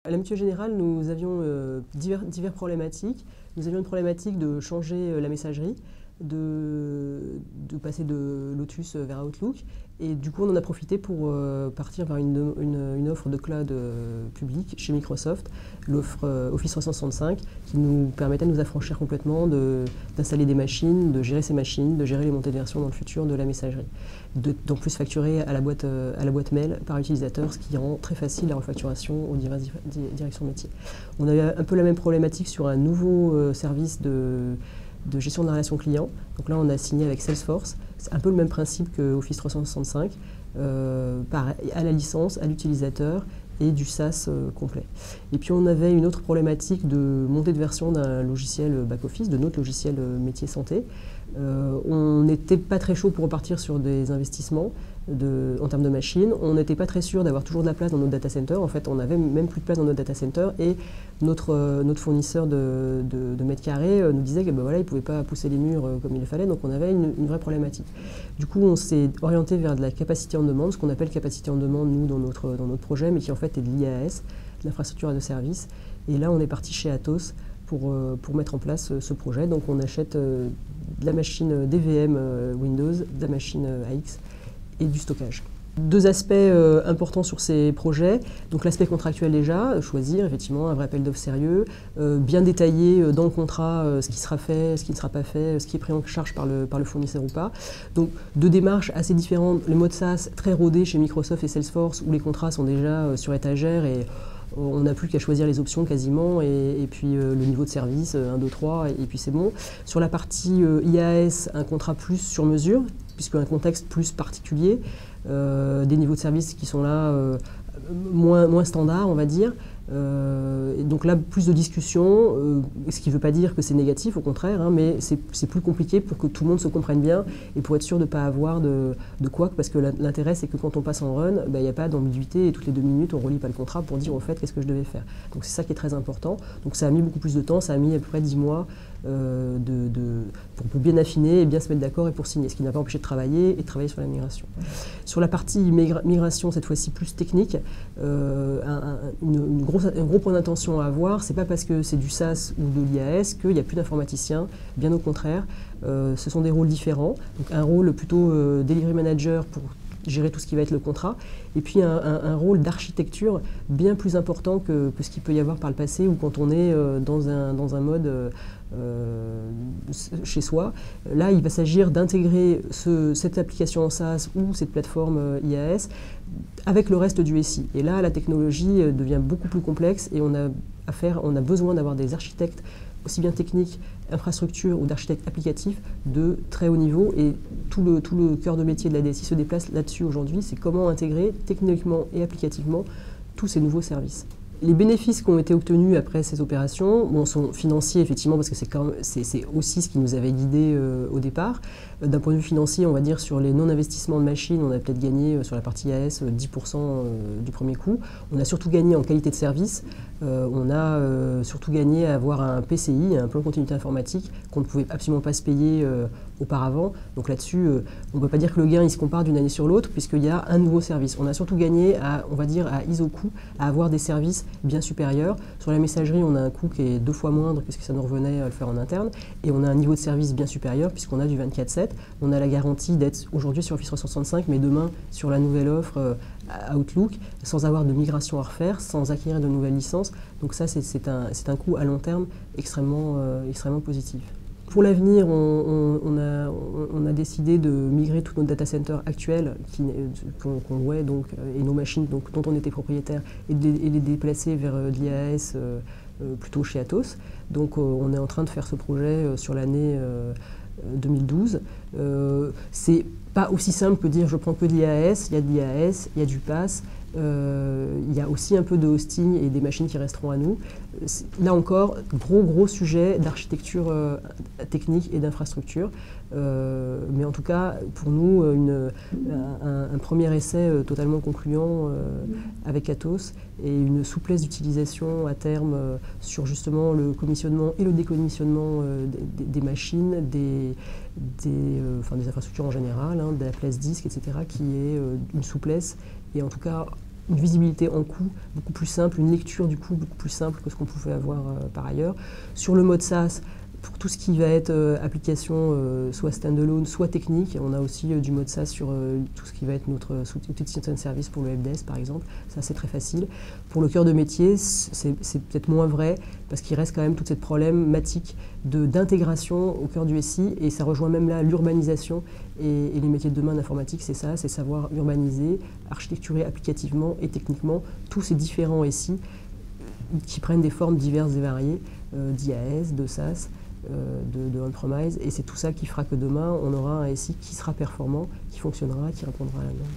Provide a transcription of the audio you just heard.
À la Mutuelle Générale, nous avions diverses problématiques. Nous avions une problématique de changer la messagerie, de passer de Lotus vers Outlook. Et du coup, on en a profité pour partir vers une offre de cloud public chez Microsoft, l'offre Office 365, qui nous permettait de nous affranchir complètement, d'installer des machines, de gérer ces machines, de gérer les montées de version dans le futur de la messagerie. D'en plus facturer à la boîte mail par utilisateur, ce qui rend très facile la refacturation aux diverses directions métiers. On a eu un peu la même problématique sur un nouveau service de gestion de la relation client. Donc là, on a signé avec Salesforce. C'est un peu le même principe que Office 365, à la licence, à l'utilisateur et du SaaS complet. Et puis on avait une autre problématique de montée de version d'un logiciel back-office, de notre logiciel métier santé. On n'était pas très chaud pour repartir sur des investissements en termes de machines. On n'était pas très sûr d'avoir toujours de la place dans notre data center. En fait, on n'avait même plus de place dans notre data center et notre fournisseur de mètres carrés nous disait qu'il ne pouvait pas pousser les murs comme il le fallait, donc on avait une vraie problématique. Du coup, on s'est orienté vers de la capacité en demande, ce qu'on appelle capacité en demande, nous, dans notre projet, mais qui en fait est de l'IaaS, l'infrastructure de service. Et là, on est parti chez Atos pour mettre en place ce projet. Donc on achète de la machine DVM Windows, de la machine AX et du stockage. Deux aspects importants sur ces projets. Donc l'aspect contractuel déjà, choisir effectivement un vrai appel d'offres sérieux, bien détailler dans le contrat ce qui sera fait, ce qui ne sera pas fait, ce qui est pris en charge par le fournisseur ou pas. Donc deux démarches assez différentes. Le mode SaaS très rodé chez Microsoft et Salesforce où les contrats sont déjà sur étagère et on n'a plus qu'à choisir les options quasiment et puis le niveau de service, 1, 2, 3 et puis c'est bon. Sur la partie IaaS, un contrat plus sur mesure, puisque un contexte plus particulier, des niveaux de service qui sont là moins standards, on va dire. Et donc là, plus de discussions, ce qui ne veut pas dire que c'est négatif, au contraire, hein, mais c'est plus compliqué pour que tout le monde se comprenne bien et pour être sûr de ne pas avoir de couac, parce que l'intérêt, c'est que quand on passe en run, il n'y a pas d'ambiguïté et toutes les 2 minutes, on ne relit pas le contrat pour dire, au fait, qu'est-ce que je devais faire. Donc c'est ça qui est très important. Donc ça a mis beaucoup plus de temps, ça a mis à peu près 10 mois pour bien affiner et bien se mettre d'accord et pour signer, ce qui n'a pas empêché de travailler et de travailler sur la migration. Sur la partie migration, cette fois-ci plus technique, un gros point d'intention à avoir, c'est pas parce que c'est du SaaS ou de l'IaaS qu'il n'y a plus d'informaticiens, bien au contraire, ce sont des rôles différents. Donc un rôle plutôt delivery manager pour gérer tout ce qui va être le contrat, et puis un rôle d'architecture bien plus important que ce qu'il peut y avoir par le passé ou quand on est dans un mode chez soi. Là, il va s'agir d'intégrer cette application en SaaS ou cette plateforme IaaS avec le reste du SI. Et là, la technologie devient beaucoup plus complexe et on a besoin d'avoir des architectes aussi bien techniques, infrastructures ou d'architectes applicatifs de très haut niveau. Et tout le cœur de métier de la DSI se déplace là-dessus aujourd'hui. C'est comment intégrer techniquement et applicativement tous ces nouveaux services. Les bénéfices qui ont été obtenus après ces opérations sont financiers, effectivement, parce que c'est aussi ce qui nous avait guidés au départ. D'un point de vue financier, on va dire sur les non-investissements de machines, on a peut-être gagné sur la partie IaaS 10% du premier coup. On a surtout gagné en qualité de service. On a surtout gagné à avoir un PCI, un plan de continuité informatique, qu'on ne pouvait absolument pas se payer auparavant. Donc là-dessus, on ne peut pas dire que le gain il se compare d'une année sur l'autre, puisqu'il y a un nouveau service. On a surtout gagné on va dire, à ISO coût, à avoir des services bien supérieurs. Sur la messagerie, on a un coût qui est 2 fois moindre que ce que ça nous revenait à le faire en interne, et on a un niveau de service bien supérieur, puisqu'on a du 24/7. On a la garantie d'être aujourd'hui sur Office 365, mais demain sur la nouvelle offre Outlook, sans avoir de migration à refaire, sans acquérir de nouvelles licences. Donc ça, c'est un coût à long terme extrêmement positif. Pour l'avenir, on a décidé de migrer tous nos data centers actuels qu'on louait et nos machines dont on était propriétaire et les déplacer vers l'IaaS plutôt chez Atos. Donc on est en train de faire ce projet sur l'année 2012. C'est pas aussi simple que dire je prends que de l'IaaS, il y a de l'IaaS, il y a du PaaS. Il y a aussi un peu de hosting et des machines qui resteront à nous. Là encore, gros sujet d'architecture technique et d'infrastructure. Mais en tout cas, pour nous, un premier essai totalement concluant avec Atos et une souplesse d'utilisation à terme sur justement le commissionnement et le décommissionnement des machines, des infrastructures en général, de la place disque, etc., qui est une souplesse et en tout cas une visibilité en coût beaucoup plus simple, une lecture du coût beaucoup plus simple que ce qu'on pouvait avoir par ailleurs. Sur le mode SaaS, pour tout ce qui va être application soit standalone, soit technique, on a aussi du mode SaaS sur tout ce qui va être notre outil de service pour le helpdesk par exemple. Ça c'est très facile. Pour le cœur de métier, c'est peut-être moins vrai parce qu'il reste quand même toute cette problématique d'intégration au cœur du SI et ça rejoint même là l'urbanisation et les métiers de demain d'informatique, c'est ça, c'est savoir urbaniser, architecturer applicativement et techniquement tous ces différents SI qui prennent des formes diverses et variées d'IaaS, de SaaS, de on-premise, et c'est tout ça qui fera que demain, on aura un SI qui sera performant, qui fonctionnera, qui répondra à la demande.